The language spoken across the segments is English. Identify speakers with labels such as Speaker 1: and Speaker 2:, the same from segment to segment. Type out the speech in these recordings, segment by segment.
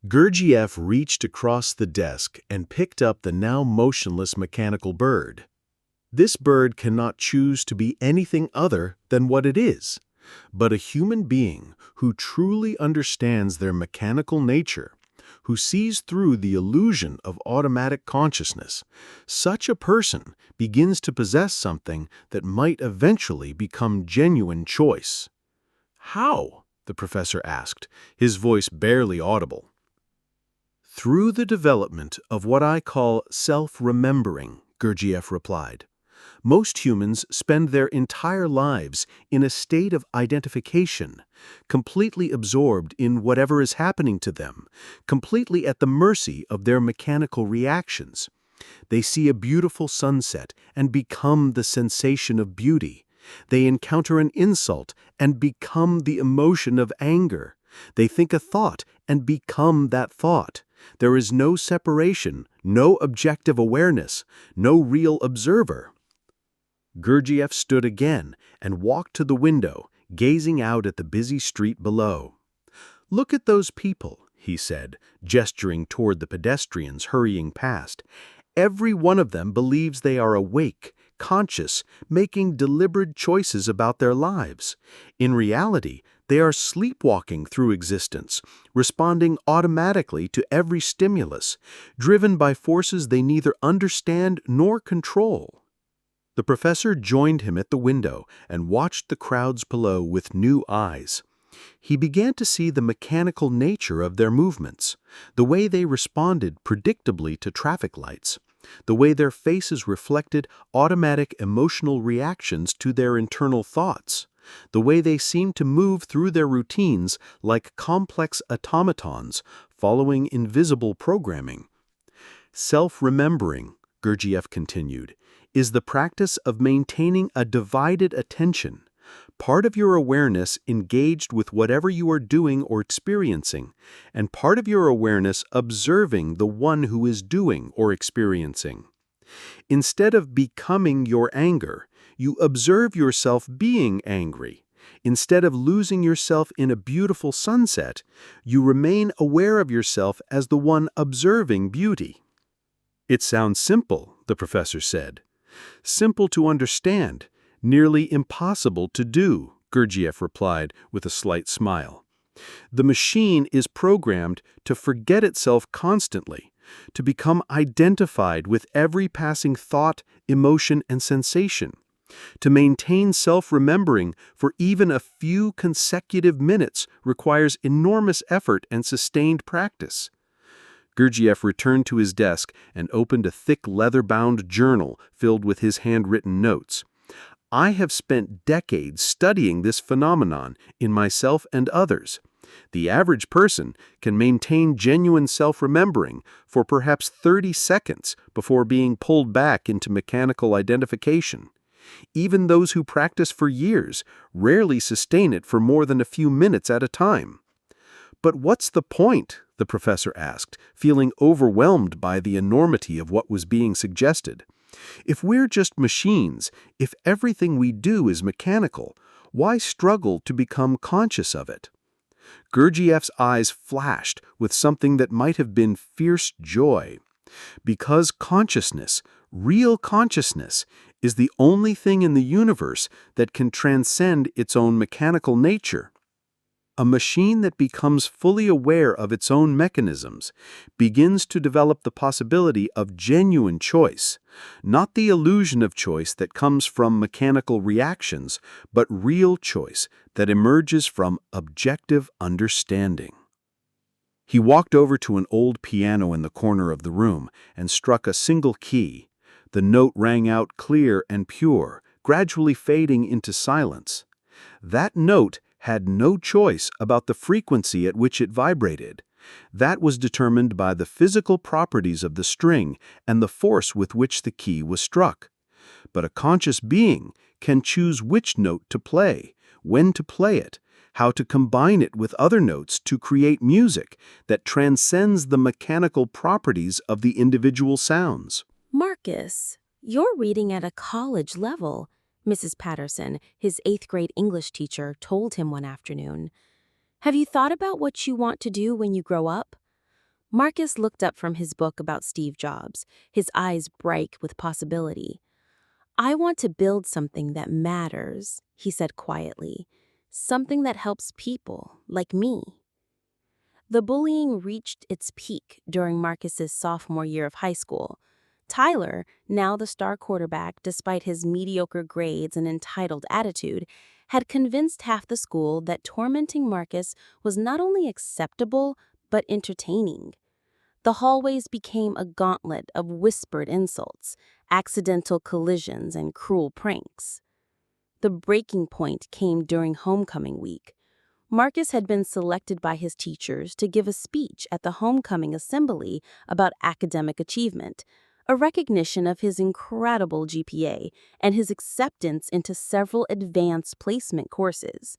Speaker 1: Gurdjieff reached across the desk and picked up the now motionless mechanical bird. This bird cannot choose to be anything other than what it is, but a human being who truly understands their mechanical nature, who sees through the illusion of automatic consciousness. Such a person begins to possess something that might eventually become genuine choice. How? The professor asked, his voice barely audible. Through the development of what I call self-remembering, Gurdjieff replied. Most humans spend their entire lives in a state of identification, completely absorbed in whatever is happening to them, completely at the mercy of their mechanical reactions. They see a beautiful sunset and become the sensation of beauty. They encounter an insult and become the emotion of anger. They think a thought and become that thought. There is no separation, no objective awareness, no real observer. Gurdjieff stood again and walked to the window, gazing out at the busy street below. "Look at those people," he said, gesturing toward the pedestrians hurrying past. "Every one of them believes they are awake, conscious, making deliberate choices about their lives. In reality, they are sleepwalking through existence, responding automatically to every stimulus, driven by forces they neither understand nor control." The professor joined him at the window and watched the crowds below with new eyes. He began to see the mechanical nature of their movements, the way they responded predictably to traffic lights, the way their faces reflected automatic emotional reactions to their internal thoughts, the way they seemed to move through their routines like complex automatons following invisible programming. Self-remembering, Gurdjieff continued, is the practice of maintaining a divided attention, part of your awareness engaged with whatever you are doing or experiencing, and part of your awareness observing the one who is doing or experiencing. Instead of becoming your anger, you observe yourself being angry. Instead of losing yourself in a beautiful sunset, you remain aware of yourself as the one observing beauty. "It sounds simple," the professor said. "Simple to understand, nearly impossible to do," Gurdjieff replied with a slight smile. "The machine is programmed to forget itself constantly, to become identified with every passing thought, emotion, and sensation. To maintain self-remembering for even a few consecutive minutes requires enormous effort and sustained practice." Gurdjieff returned to his desk and opened a thick leather-bound journal filled with his handwritten notes. "I have spent decades studying this phenomenon in myself and others. The average person can maintain genuine self-remembering for perhaps 30 seconds before being pulled back into mechanical identification. Even those who practice for years rarely sustain it for more than a few minutes at a time." "But what's the point?" the professor asked, feeling overwhelmed by the enormity of what was being suggested. "If we're just machines, if everything we do is mechanical, why struggle to become conscious of it?" Gurdjieff's eyes flashed with something that might have been fierce joy. "Because consciousness, real consciousness, is the only thing in the universe that can transcend its own mechanical nature. A machine that becomes fully aware of its own mechanisms begins to develop the possibility of genuine choice, not the illusion of choice that comes from mechanical reactions, but real choice that emerges from objective understanding." He walked over to an old piano in the corner of the room and struck a single key. The note rang out clear and pure, gradually fading into silence. That note had no choice about the frequency at which it vibrated. That was determined by the physical properties of the string and the force with which the key was struck. But a conscious being can choose which note to play, when to play it, how to combine it with other notes to create music that transcends the mechanical properties of the individual sounds.
Speaker 2: "Marcus, you're reading at a college level," Mrs. Patterson, his 8th-grade English teacher, told him one afternoon. "Have you thought about what you want to do when you grow up?" Marcus looked up from his book about Steve Jobs, his eyes bright with possibility. "I want to build something that matters," he said quietly. "Something that helps people, like me." The bullying reached its peak during Marcus's sophomore year of high school. Tyler, now the star quarterback despite his mediocre grades and entitled attitude, had convinced half the school that tormenting Marcus was not only acceptable, but entertaining. The hallways became a gauntlet of whispered insults, accidental collisions, and cruel pranks. The breaking point came during homecoming week. Marcus had been selected by his teachers to give a speech at the homecoming assembly about academic achievement, a recognition of his incredible GPA and his acceptance into several advanced placement courses.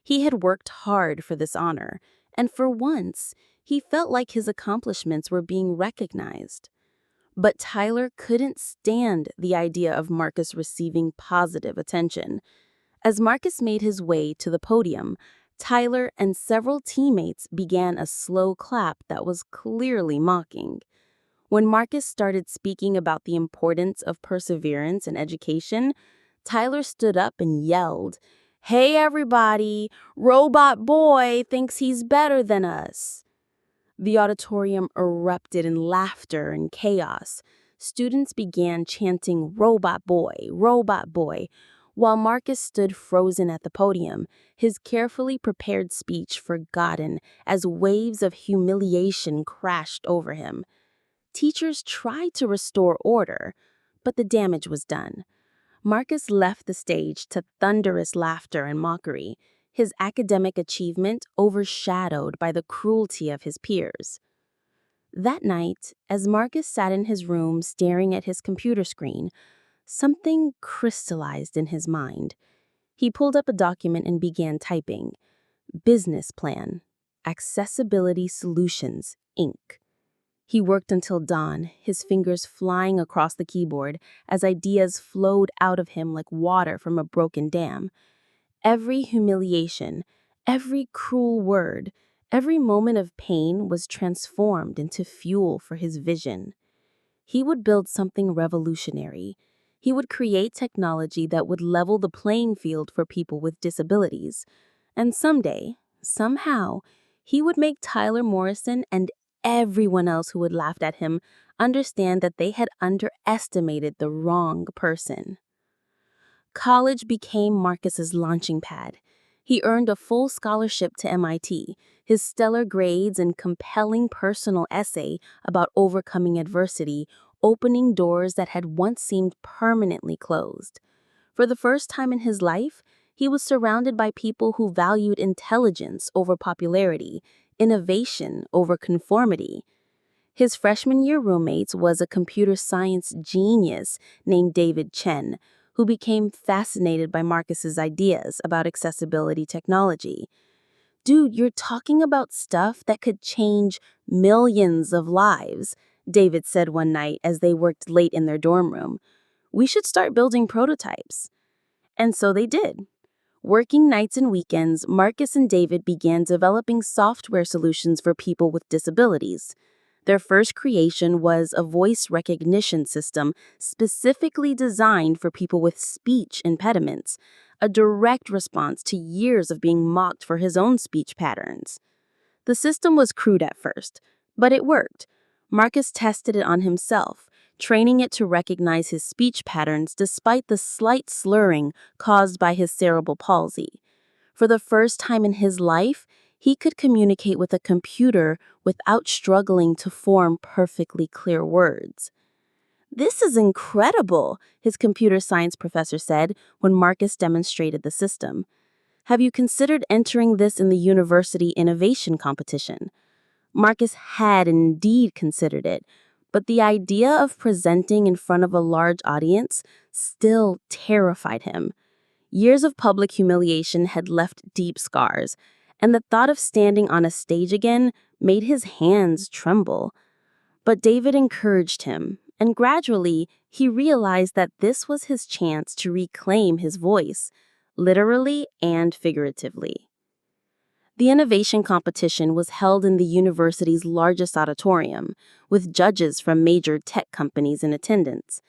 Speaker 2: He had worked hard for this honor, and for once, he felt like his accomplishments were being recognized. But Tyler couldn't stand the idea of Marcus receiving positive attention. As Marcus made his way to the podium, Tyler and several teammates began a slow clap that was clearly mocking. When Marcus started speaking about the importance of perseverance and education, Tyler stood up and yelled, "Hey everybody, Robot Boy thinks he's better than us." The auditorium erupted in laughter and chaos. Students began chanting, Robot Boy," while Marcus stood frozen at the podium, his carefully prepared speech forgotten as waves of humiliation crashed over him. Teachers tried to restore order, but the damage was done. Marcus left the stage to thunderous laughter and mockery, his academic achievement overshadowed by the cruelty of his peers. That night, as Marcus sat in his room staring at his computer screen, something crystallized in his mind. He pulled up a document and began typing. Business Plan. Accessibility Solutions, Inc. He worked until dawn, his fingers flying across the keyboard as ideas flowed out of him like water from a broken dam. Every humiliation, every cruel word, every moment of pain was transformed into fuel for his vision. He would build something revolutionary. He would create technology that would level the playing field for people with disabilities. And someday, somehow, he would make Tyler Morrison and everyone else who had laughed at him understand that they had underestimated the wrong person. College became Marcus's launching pad. He earned a full scholarship to MIT. His stellar grades and compelling personal essay about overcoming adversity opening doors that had once seemed permanently closed. For the first time in his life, he was surrounded by people who valued intelligence over popularity, innovation over conformity. His freshman year roommate was a computer science genius named David Chen, who became fascinated by Marcus's ideas about accessibility technology. "Dude, you're talking about stuff that could change millions of lives," David said one night as they worked late in their dorm room. "We should start building prototypes." And so they did. Working nights and weekends, Marcus and David began developing software solutions for people with disabilities. Their first creation was a voice recognition system specifically designed for people with speech impediments, a direct response to years of being mocked for his own speech patterns. The system was crude at first, but it worked. Marcus tested it on himself, training it to recognize his speech patterns despite the slight slurring caused by his cerebral palsy. For the first time in his life, he could communicate with a computer without struggling to form perfectly clear words. "This is incredible," his computer science professor said when Marcus demonstrated the system. "Have you considered entering this in the university innovation competition?" Marcus had indeed considered it, but the idea of presenting in front of a large audience still terrified him. Years of public humiliation had left deep scars, and the thought of standing on a stage again made his hands tremble. But David encouraged him, and gradually he realized that this was his chance to reclaim his voice, literally and figuratively. The innovation competition was held in the university's largest auditorium, with judges from major tech companies in attendance.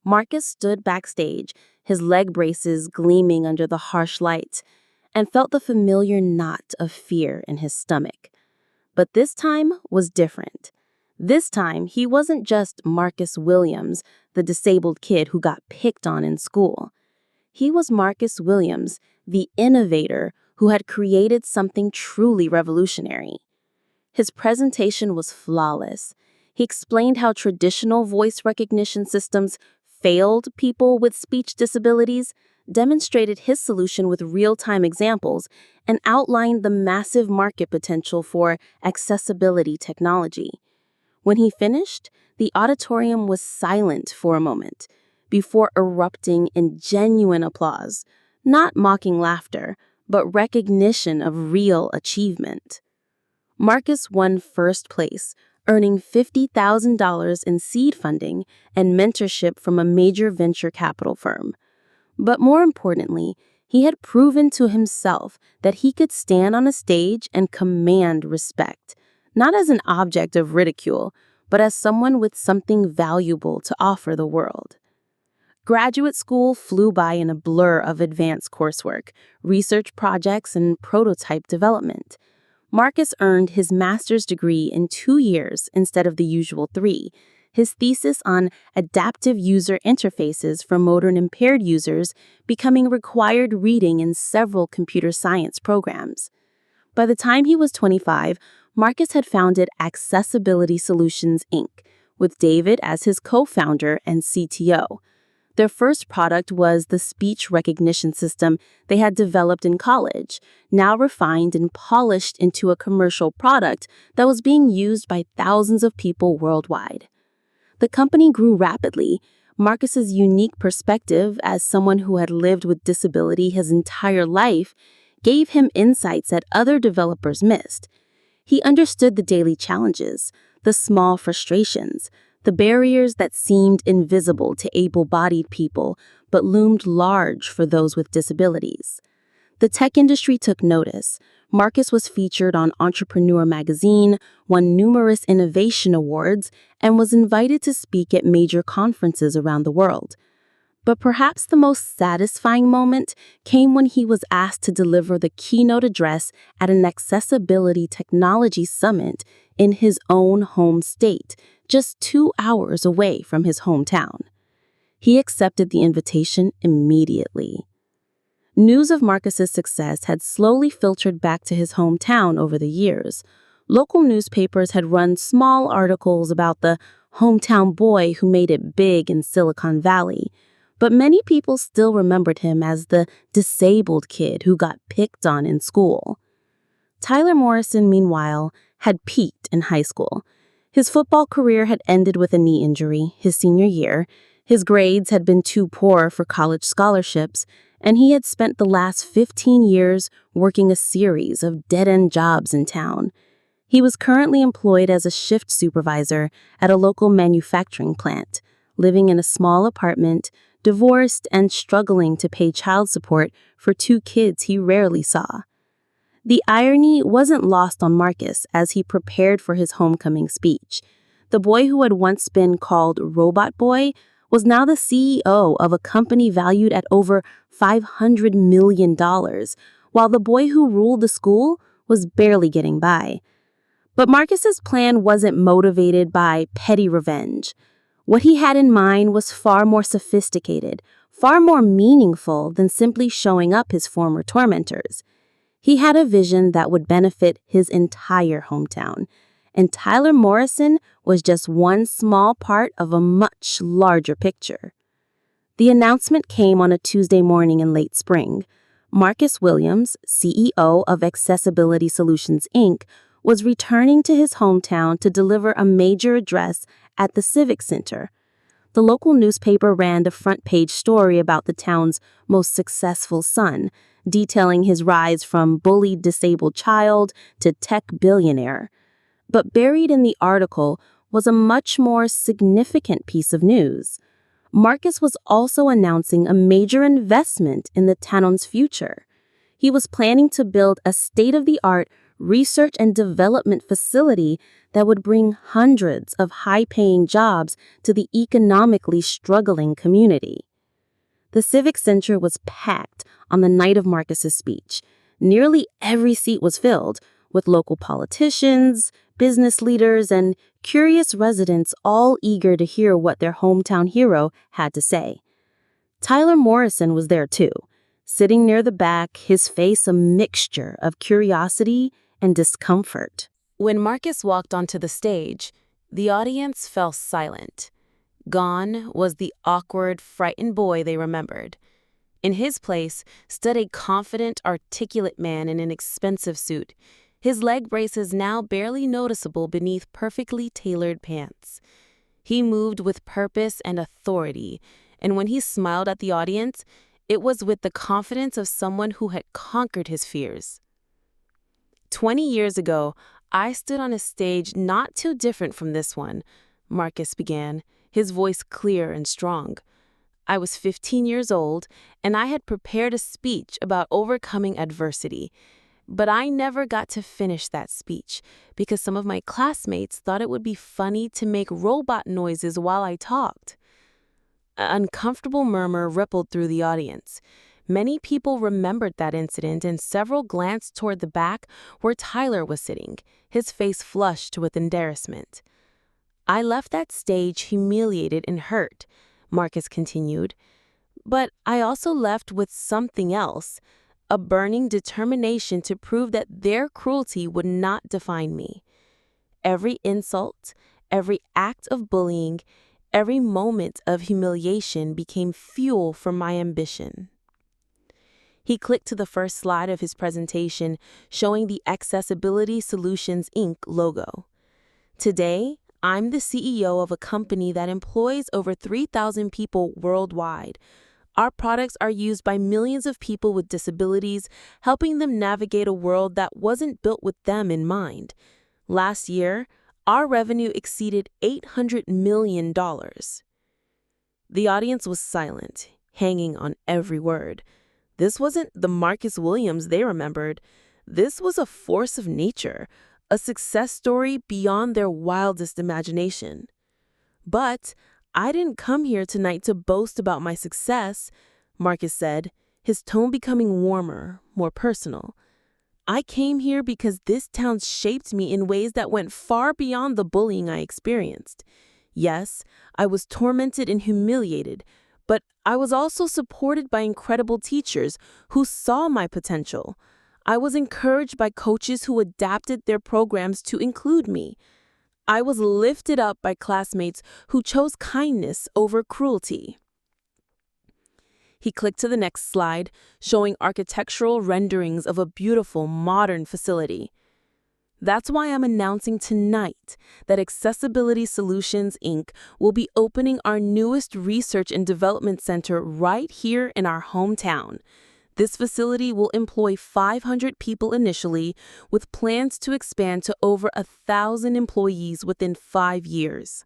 Speaker 2: Marcus stood backstage, his leg braces gleaming under the harsh light, and felt the familiar knot of fear in his stomach. But this time was different. This time, he wasn't just Marcus Williams, the disabled kid who got picked on in school. He was Marcus Williams, the innovator who had created something truly revolutionary. His presentation was flawless. He explained how traditional voice recognition systems failed people with speech disabilities, demonstrated his solution with real-time examples, and outlined the massive market potential for accessibility technology. When he finished, the auditorium was silent for a moment, before erupting in genuine applause, not mocking laughter, but recognition of real achievement. Marcus won first place, earning $50,000 in seed funding and mentorship from a major venture capital firm. But more importantly, he had proven to himself that he could stand on a stage and command respect, not as an object of ridicule, but as someone with something valuable to offer the world. Graduate school flew by in a blur of advanced coursework, research projects, and prototype development. Marcus earned his master's degree in 2 years instead of the usual 3, his thesis on adaptive user interfaces for motor impaired users becoming required reading in several computer science programs. By the time he was 25, Marcus had founded Accessibility Solutions, Inc., with David as his co-founder and CTO. Their first product was the speech recognition system they had developed in college, now refined and polished into a commercial product that was being used by thousands of people worldwide. The company grew rapidly. Marcus's unique perspective as someone who had lived with disability his entire life gave him insights that other developers missed. He understood the daily challenges, the small frustrations, the barriers that seemed invisible to able-bodied people but loomed large for those with disabilities. The tech industry took notice. Marcus was featured on Entrepreneur magazine, won numerous innovation awards, and was invited to speak at major conferences around the world. But perhaps the most satisfying moment came when he was asked to deliver the keynote address at an accessibility technology summit in his own home state, just 2 hours away from his hometown. He accepted the invitation immediately. News of Marcus's success had slowly filtered back to his hometown over the years. Local newspapers had run small articles about the hometown boy who made it big in Silicon Valley, but many people still remembered him as the disabled kid who got picked on in school. Tyler Morrison, meanwhile, had peaked in high school. His football career had ended with a knee injury his senior year, his grades had been too poor for college scholarships, and he had spent the last 15 years working a series of dead-end jobs in town. He was currently employed as a shift supervisor at a local manufacturing plant, living in a small apartment, divorced and struggling to pay child support for 2 kids he rarely saw. The irony wasn't lost on Marcus as he prepared for his homecoming speech. The boy who had once been called Robot Boy was now the CEO of a company valued at over $500 million, while the boy who ruled the school was barely getting by. But Marcus's plan wasn't motivated by petty revenge. What he had in mind was far more sophisticated, far more meaningful than simply showing up his former tormentors. He had a vision that would benefit his entire hometown, and Tyler Morrison was just one small part of a much larger picture. The announcement came on a Tuesday morning in late spring. Marcus Williams, CEO of Accessibility Solutions, Inc., was returning to his hometown to deliver a major address at the Civic Center. The local newspaper ran the front-page story about the town's most successful son, detailing his rise from bullied disabled child to tech billionaire. But buried in the article was a much more significant piece of news. Marcus was also announcing a major investment in the town's future. He was planning to build a state-of-the-art research and development facility that would bring hundreds of high-paying jobs to the economically struggling community. The Civic Center was packed on the night of Marcus's speech. Nearly every seat was filled, with local politicians, business leaders, and curious residents all eager to hear what their hometown hero had to say. Tyler Morrison was there too, sitting near the back, his face a mixture of curiosity and discomfort. When Marcus walked onto the stage, the audience fell silent. Gone was the awkward, frightened boy they remembered. In his place stood a confident, articulate man in an expensive suit, his leg braces now barely noticeable beneath perfectly tailored pants. He moved with purpose and authority, and when he smiled at the audience, it was with the confidence of someone who had conquered his fears. 20 years ago, I stood on a stage not too different from this one, Marcus began, his voice clear and strong. I was 15 years old, and I had prepared a speech about overcoming adversity. But I never got to finish that speech because some of my classmates thought it would be funny to make robot noises while I talked. An uncomfortable murmur rippled through the audience. Many people remembered that incident, and several glanced toward the back where Tyler was sitting, his face flushed with embarrassment. I left that stage humiliated and hurt, Marcus continued. But I also left with something else, a burning determination to prove that their cruelty would not define me. Every insult, every act of bullying, every moment of humiliation became fuel for my ambition. He clicked to the first slide of his presentation, showing the Accessibility Solutions, Inc. logo. Today, I'm the CEO of a company that employs over 3,000 people worldwide. Our products are used by millions of people with disabilities, helping them navigate a world that wasn't built with them in mind. Last year, our revenue exceeded $800 million. The audience was silent, hanging on every word. This wasn't the Marcus Williams they remembered. This was a force of nature, a success story beyond their wildest imagination. But I didn't come here tonight to boast about my success, Marcus said, his tone becoming warmer, more personal. I came here because this town shaped me in ways that went far beyond the bullying I experienced. Yes, I was tormented and humiliated, but I was also supported by incredible teachers who saw my potential. I was encouraged by coaches who adapted their programs to include me. I was lifted up by classmates who chose kindness over cruelty. He clicked to the next slide, showing architectural renderings of a beautiful, modern facility. That's why I'm announcing tonight that Accessibility Solutions, Inc. will be opening our newest research and development center right here in our hometown. This facility will employ 500 people initially, with plans to expand to over 1,000 employees within 5 years.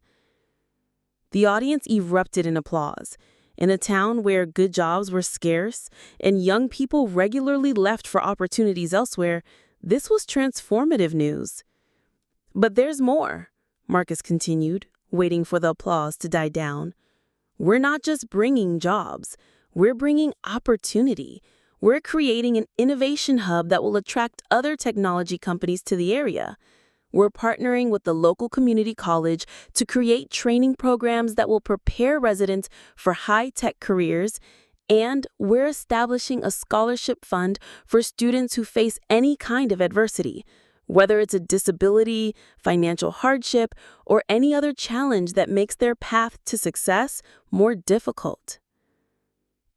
Speaker 2: The audience erupted in applause. In a town where good jobs were scarce and young people regularly left for opportunities elsewhere, this was transformative news. But there's more, Marcus continued, waiting for the applause to die down. We're not just bringing jobs, we're bringing opportunity. We're creating an innovation hub that will attract other technology companies to the area. We're partnering with the local community college to create training programs that will prepare residents for high-tech careers, and we're establishing a scholarship fund for students who face any kind of adversity, whether it's a disability, financial hardship, or any other challenge that makes their path to success more difficult.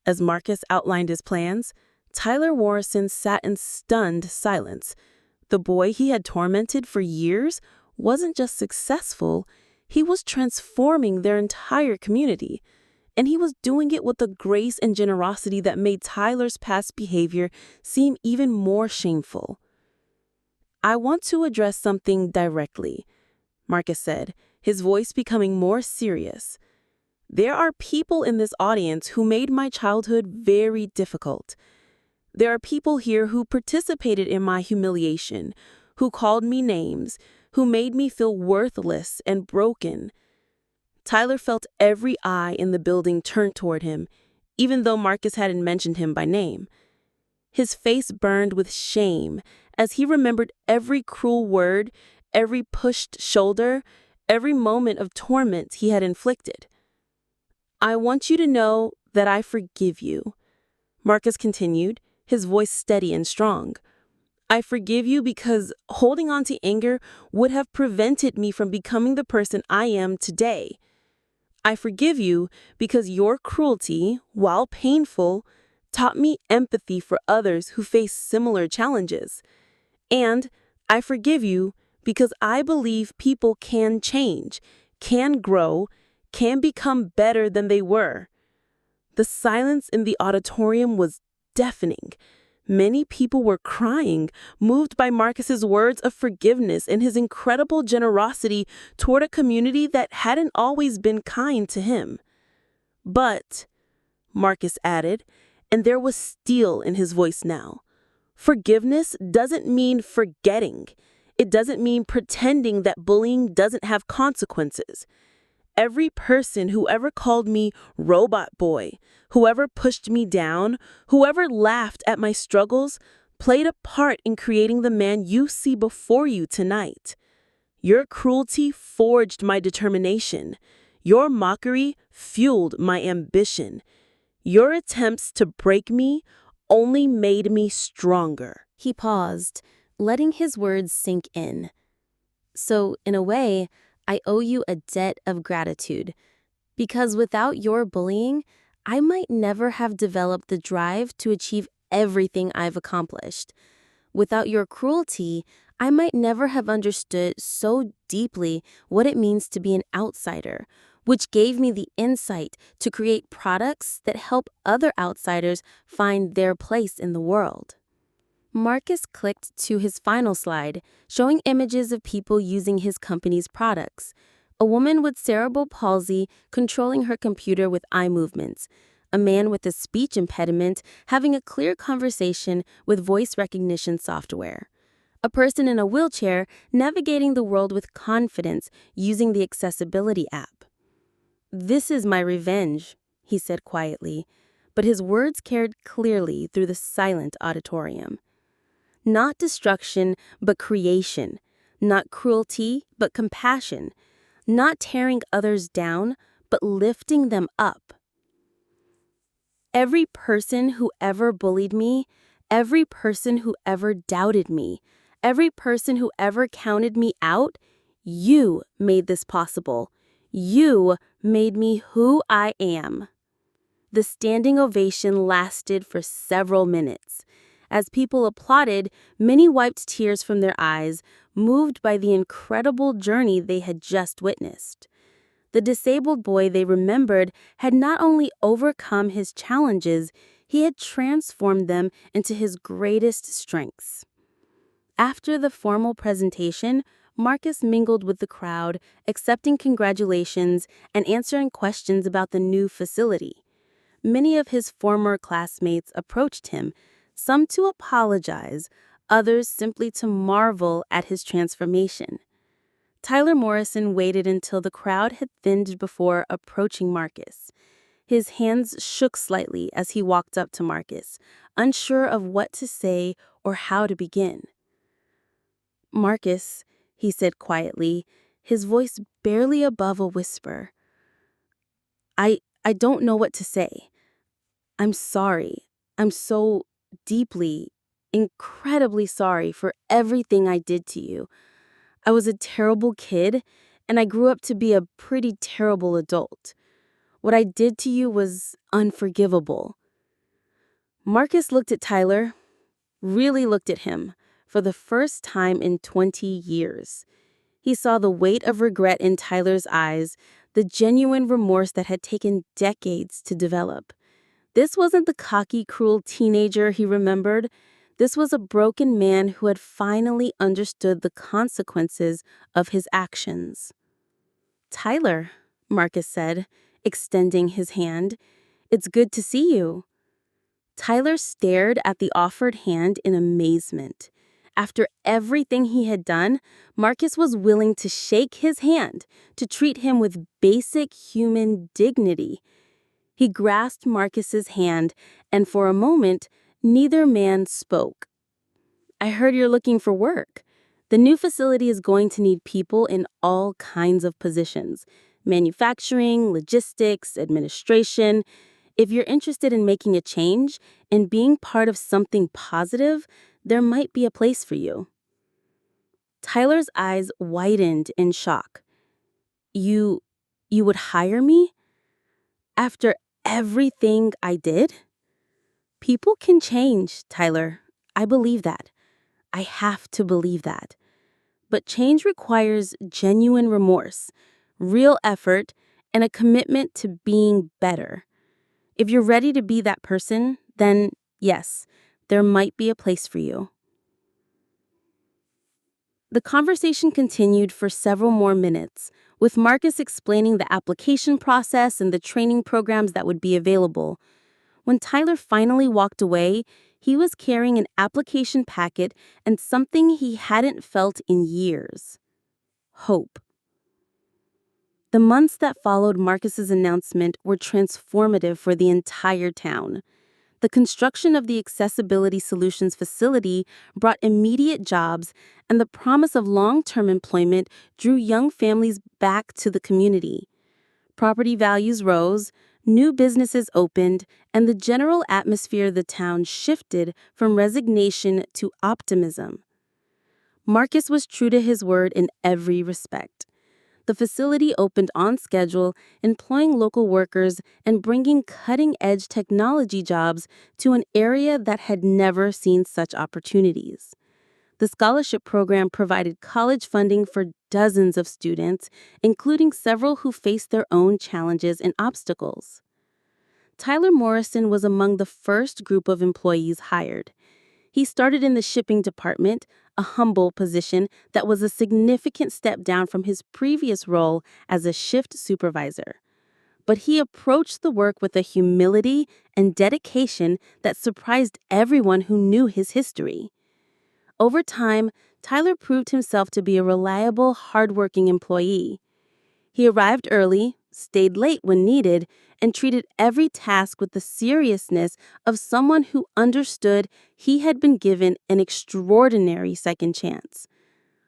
Speaker 2: As Marcus outlined his plans, Tyler Morrison sat in stunned silence. The boy he had tormented for years wasn't just successful, he was transforming their entire community. And he was doing it with a grace and generosity that made Tyler's past behavior seem even more shameful. I want to address something directly, Marcus said, his voice becoming more serious. There are people in this audience who made my childhood very difficult.
Speaker 3: There are people here who participated in my humiliation, who called me names, who made me feel worthless and broken. Tyler felt every eye in the building turn toward him, even though Marcus hadn't mentioned him by name. His face burned with shame as he remembered every cruel word, every pushed shoulder, every moment of torment he had inflicted. "I want you to know that I forgive you," Marcus continued, his voice steady and strong. "I forgive you because holding on to anger would have prevented me from becoming the person I am today. I forgive you because your cruelty, while painful, taught me empathy for others who face similar challenges. And I forgive you because I believe people can change, can grow, can become better than they were." The silence in the auditorium was deafening. Many people were crying, moved by Marcus's words of forgiveness and his incredible generosity toward a community that hadn't always been kind to him. "But," Marcus added, and there was steel in his voice now, "forgiveness doesn't mean forgetting. It doesn't mean pretending that bullying doesn't have consequences. Every person who ever called me robot boy, whoever pushed me down, whoever laughed at my struggles, played a part in creating the man you see before you tonight. Your cruelty forged my determination. Your mockery fueled my ambition. Your attempts to break me only made me stronger."
Speaker 2: He paused, letting his words sink in. "So, in a way, I owe you a debt of gratitude. Because without your bullying, I might never have developed the drive to achieve everything I've accomplished. Without your cruelty, I might never have understood so deeply what it means to be an outsider, which gave me the insight to create products that help other outsiders find their place in the world." Marcus clicked to his final slide, showing images of people using his company's products. A woman with cerebral palsy controlling her computer with eye movements. A man with a speech impediment having a clear conversation with voice recognition software. A person in a wheelchair navigating the world with confidence using the accessibility app. "This is my revenge," he said quietly, but his words carried clearly through the silent auditorium. Not destruction, but creation. Not cruelty, but compassion. Not tearing others down, but lifting them up. Every person who ever bullied me, every person who ever doubted me, every person who ever counted me out, you made this possible. You made me who I am." The standing ovation lasted for several minutes. As people applauded, many wiped tears from their eyes, moved by the incredible journey they had just witnessed. The disabled boy they remembered had not only overcome his challenges, he had transformed them into his greatest strengths. After the formal presentation, Marcus mingled with the crowd, accepting congratulations and answering questions about the new facility. Many of his former classmates approached him, some to apologize, others simply to marvel at his transformation. Tyler Morrison waited until the crowd had thinned before approaching Marcus. His hands shook slightly as he walked up to Marcus, unsure of what to say or how to begin. "Marcus," he said quietly, his voice barely above a whisper, I don't know what to say. I'm sorry. I'm so deeply, incredibly sorry for everything I did to you. I was a terrible kid, and I grew up to be a pretty terrible adult. What I did to you was unforgivable." Marcus looked at Tyler, really looked at him, for the first time in 20 years. He saw the weight of regret in Tyler's eyes, the genuine remorse that had taken decades to develop. This wasn't the cocky, cruel teenager he remembered. This was a broken man who had finally understood the consequences of his actions. "Tyler," Marcus said, extending his hand, "it's good to see you." Tyler stared at the offered hand in amazement. After everything he had done, Marcus was willing to shake his hand, to treat him with basic human dignity. He grasped Marcus's hand, and for a moment, neither man spoke. "I heard you're looking for work. The new facility is going to need people in all kinds of positions: manufacturing, logistics, administration. If you're interested in making a change and being part of something positive, there might be a place for you." Tyler's eyes widened in shock. You would hire me? After everything I did? People can change, Tyler. I believe that. I have to believe that. But change requires genuine remorse, real effort, and a commitment to being better. If you're ready to be that person, then yes, there might be a place for you. The conversation continued for several more minutes, with Marcus explaining the application process and the training programs that would be available. When Tyler finally walked away, he was carrying an application packet and something he hadn't felt in years: hope. The months that followed Marcus's announcement were transformative for the entire town. The construction of the Accessibility Solutions facility brought immediate jobs, and the promise of long-term employment drew young families back to the community. Property values rose, new businesses opened, and the general atmosphere of the town shifted from resignation to optimism. Marcus was true to his word in every respect. The facility opened on schedule, employing local workers and bringing cutting-edge technology jobs to an area that had never seen such opportunities. The scholarship program provided college funding for dozens of students, including several who faced their own challenges and obstacles. Tyler Morrison was among the first group of employees hired. He started in the shipping department, a humble position that was a significant step down from his previous role as a shift supervisor. But he approached the work with a humility and dedication that surprised everyone who knew his history. Over time, Tyler proved himself to be a reliable, hardworking employee. He arrived early, stayed late when needed, and treated every task with the seriousness of someone who understood he had been given an extraordinary second chance.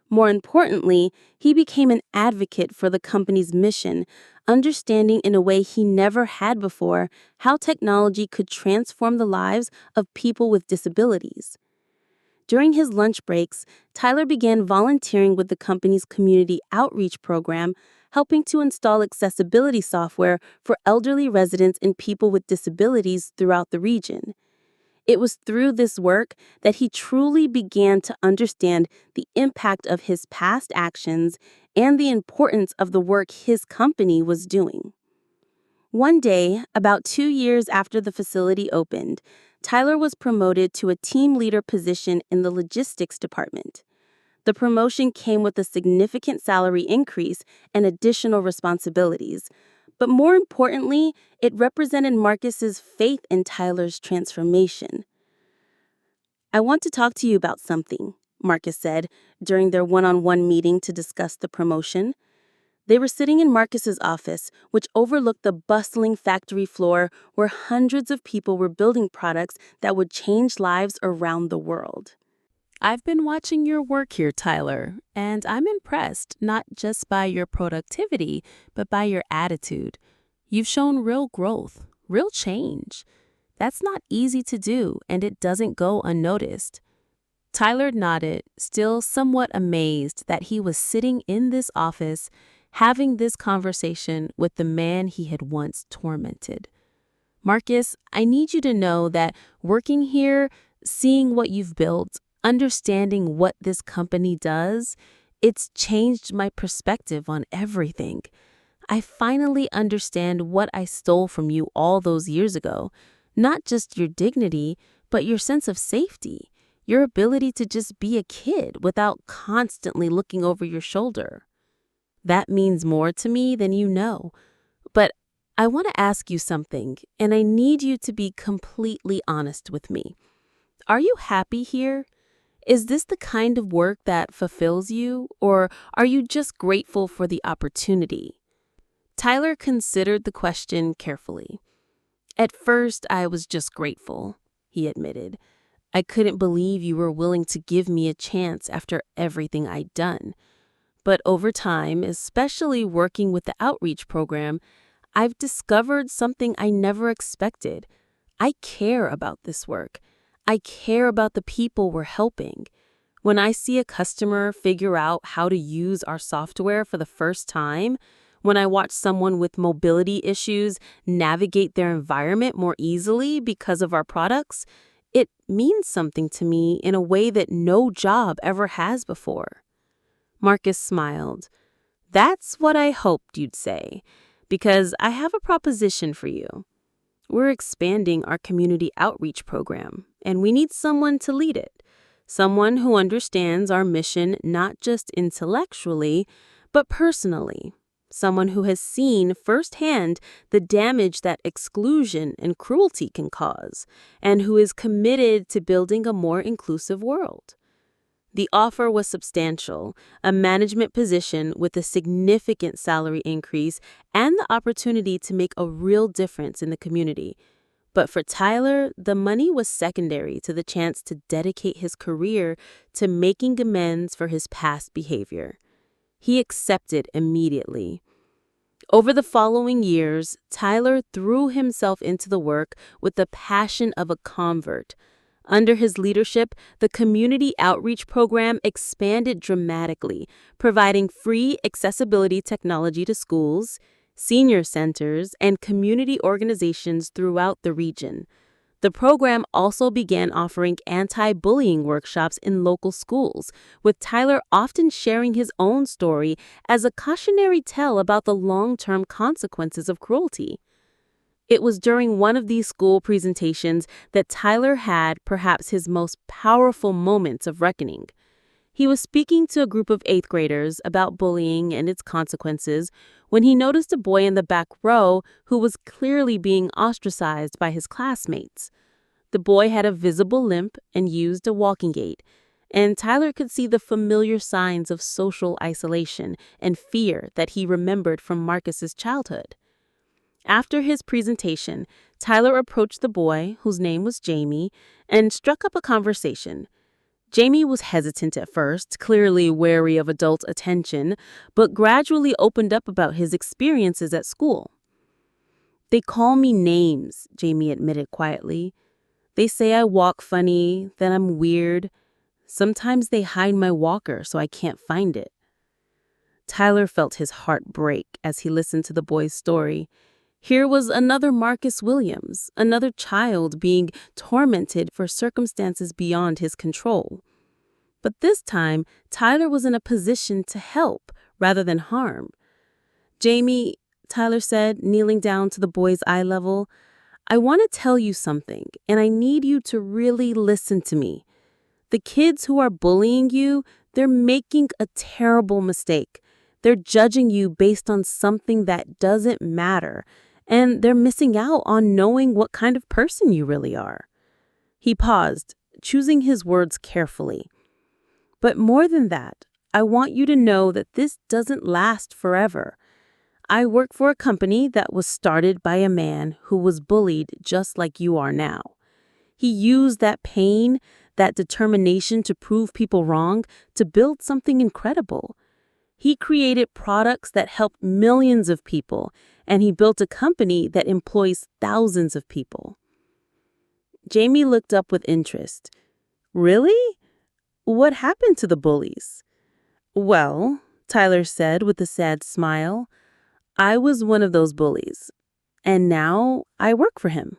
Speaker 2: More importantly, he became an advocate for the company's mission, understanding in a way he never had before how technology could transform the lives of people with disabilities. During his lunch breaks, Tyler began volunteering with the company's community outreach program, helping to install accessibility software for elderly residents and people with disabilities throughout the region. It was through this work that he truly began to understand the impact of his past actions and the importance of the work his company was doing. One day, about 2 years after the facility opened, Tyler was promoted to a team leader position in the logistics department. The promotion came with a significant salary increase and additional responsibilities, but more importantly, it represented Marcus's faith in Tyler's transformation. "I want to talk to you about something," Marcus said during their one-on-one meeting to discuss the promotion. They were sitting in Marcus's office, which overlooked the bustling factory floor where hundreds of people were building products that would change lives around the world.
Speaker 3: I've been watching your work here, Tyler, and I'm impressed not just by your productivity, but by your attitude. You've shown real growth, real change. That's not easy to do, and it doesn't go unnoticed. Tyler nodded, still somewhat amazed that he was sitting in this office, having this conversation with the man he had once tormented. "Marcus, I need you to know that working here, seeing what you've built, understanding what this company does, it's changed my perspective on everything. I finally understand what I stole from you all those years ago. Not just your dignity, but your sense of safety, your ability to just be a kid without constantly looking over your shoulder. That means more to me than you know. But
Speaker 2: I want to ask you something, and I need you to be completely honest with me. Are you happy here? Is this the kind of work that fulfills you, or are you just grateful for the opportunity? Tyler considered the question carefully. At first, I was just grateful, he admitted. I couldn't believe you were willing to give me a chance after everything I'd done. But over time, especially working with the outreach program, I've discovered something I never expected. I care about this work. I care about the people we're helping. When I see a customer figure out how to use our software for the first time, when I watch someone with mobility issues navigate their environment more easily because of our products, it means something to me in a way that no job ever has before. Marcus smiled. That's what I hoped you'd say, because I have a proposition for you. We're expanding our community outreach program, and we need someone to lead it. Someone who understands our mission not just intellectually, but personally. Someone who has seen firsthand the damage that exclusion and cruelty can cause, and who is committed to building a more inclusive world. The offer was substantial, a management position with a significant salary increase and the opportunity to make a real difference in the community. But for Tyler, the money was secondary to the chance to dedicate his career to making amends for his past behavior. He accepted immediately. Over the following years, Tyler threw himself into the work with the passion of a convert. Under his leadership, the community outreach program expanded dramatically, providing free accessibility technology to schools, senior centers, and community organizations throughout the region. The program also began offering anti-bullying workshops in local schools, with Tyler often sharing his own story as a cautionary tale about the long-term consequences of cruelty. It was during one of these school presentations that Tyler had perhaps his most powerful moments of reckoning. He was speaking to a group of 8th graders about bullying and its consequences when he noticed a boy in the back row who was clearly being ostracized by his classmates. The boy had a visible limp and used a walking gait, and Tyler could see the familiar signs of social isolation and fear that he remembered from Marcus's childhood. After his presentation, Tyler approached the boy, whose name was Jamie, and struck up a conversation. Jamie was hesitant at first, clearly wary of adult attention, but gradually opened up about his experiences at school. "They call me names," Jamie admitted quietly. "They say I walk funny, that I'm weird. Sometimes they hide my walker so I can't find it." Tyler felt his heart break as he listened to the boy's story. Here was another Marcus Williams, another child being tormented for circumstances beyond his control. But this time, Tyler was in a position to help rather than harm. "Jamie," Tyler said, kneeling down to the boy's eye level, "I want to tell you something, and I need you to really listen to me. The kids who are bullying you, they're making a terrible mistake. They're judging you based on something that doesn't matter, and they're missing out on knowing what kind of person you really are." He paused, choosing his words carefully. "But more than that, I want you to know that this doesn't last forever. I work for a company that was started by a man who was bullied just like you are now. He used that pain, that determination to prove people wrong, to build something incredible. He created products that helped millions of people, and he built a company that employs thousands of people." Jamie looked up with interest. "Really? What happened to the bullies?" "Well," Tyler said with a sad smile, "I was one of those bullies, and now I work for him.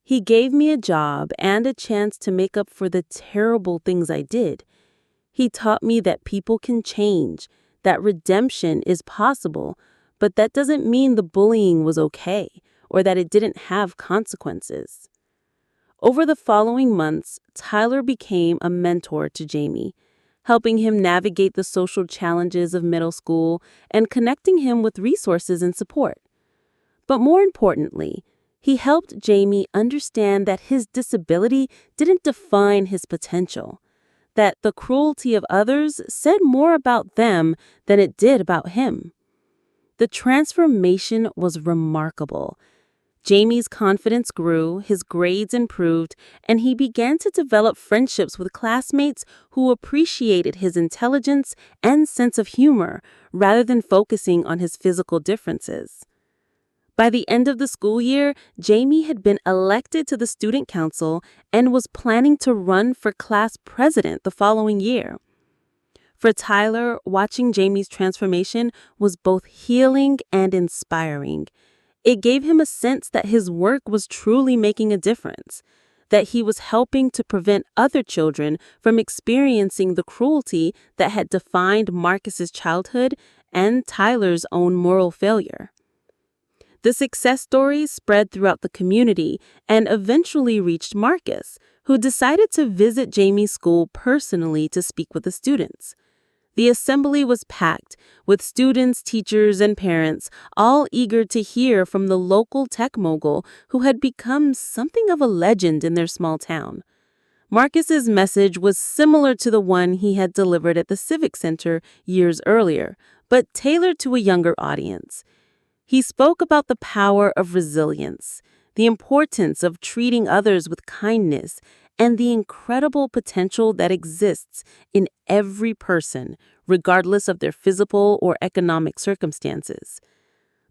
Speaker 2: He gave me a job and a chance to make up for the terrible things I did. He taught me that people can change, that redemption is possible, but that doesn't mean the bullying was okay or that it didn't have consequences." Over the following months, Tyler became a mentor to Jamie, helping him navigate the social challenges of middle school and connecting him with resources and support. But more importantly, he helped Jamie understand that his disability didn't define his potential, that the cruelty of others said more about them than it did about him. The transformation was remarkable. Jamie's confidence grew, his grades improved, and he began to develop friendships with classmates who appreciated his intelligence and sense of humor rather than focusing on his physical differences. By the end of the school year, Jamie had been elected to the student council and was planning to run for class president the following year. For Tyler, watching Jamie's transformation was both healing and inspiring. It gave him a sense that his work was truly making a difference, that he was helping to prevent other children from experiencing the cruelty that had defined Marcus's childhood and Tyler's own moral failure. The success stories spread throughout the community and eventually reached Marcus, who decided to visit Jamie's school personally to speak with the students. The assembly was packed, with students, teachers, and parents all eager to hear from the local tech mogul who had become something of a legend in their small town. Marcus's message was similar to the one he had delivered at the Civic Center years earlier, but tailored to a younger audience. He spoke about the power of resilience, the importance of treating others with kindness, and the incredible potential that exists in every person, regardless of their physical or economic circumstances.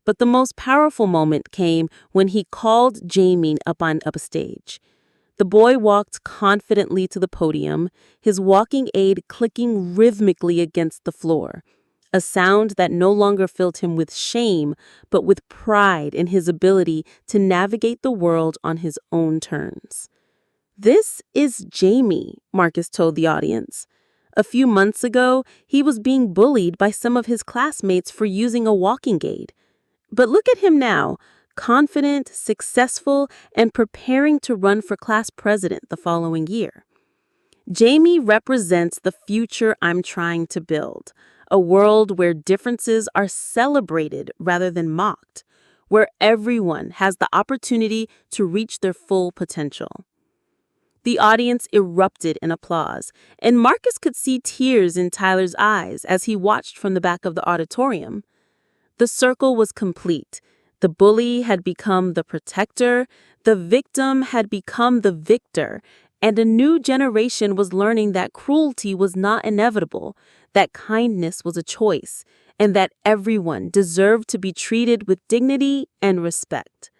Speaker 2: But the most powerful moment came when he called Jamie up on stage. The boy walked confidently to the podium, his walking aid clicking rhythmically against the floor, a sound that no longer filled him with shame, but with pride in his ability to navigate the world on his own terms. "This is Jamie," Marcus told the audience. A few months ago, he was being bullied by some of his classmates for using a walking aid. But look at him now, confident, successful, and preparing to run for class president the following year. Jamie represents the future I'm trying to build, a world where differences are celebrated rather than mocked, where everyone has the opportunity to reach their full potential. The audience erupted in applause, and Marcus could see tears in Tyler's eyes as he watched from the back of the auditorium. The circle was complete. The bully had become the protector, the victim had become the victor, and a new generation was learning that cruelty was not inevitable, that kindness was a choice, and that everyone deserved to be treated with dignity and respect.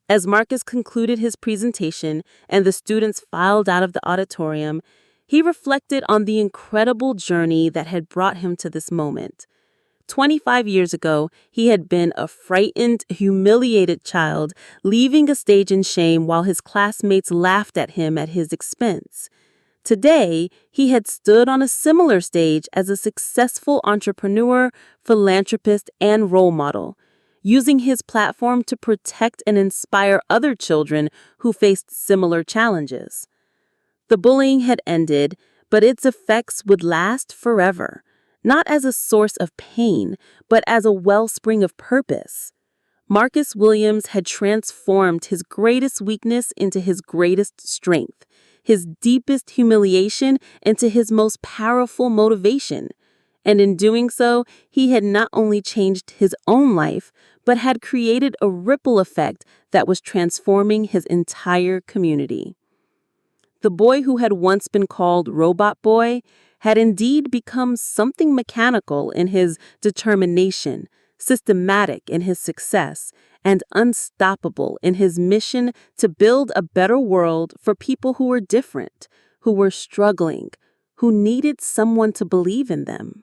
Speaker 2: As Marcus concluded his presentation and the students filed out of the auditorium, he reflected on the incredible journey that had brought him to this moment. 25 years ago, he had been a frightened, humiliated child, leaving a stage in shame while his classmates laughed at him at his expense. Today, he had stood on a similar stage as a successful entrepreneur, philanthropist, and role model, using his platform to protect and inspire other children who faced similar challenges. The bullying had ended, but its effects would last forever. Not as a source of pain, but as a wellspring of purpose. Marcus Williams had transformed his greatest weakness into his greatest strength, his deepest humiliation into his most powerful motivation. And in doing so, he had not only changed his own life, but had created a ripple effect that was transforming his entire community. The boy who had once been called Robot Boy had indeed become something mechanical in his determination, systematic in his success, and unstoppable in his mission to build a better world for people who were different, who were struggling, who needed someone to believe in them.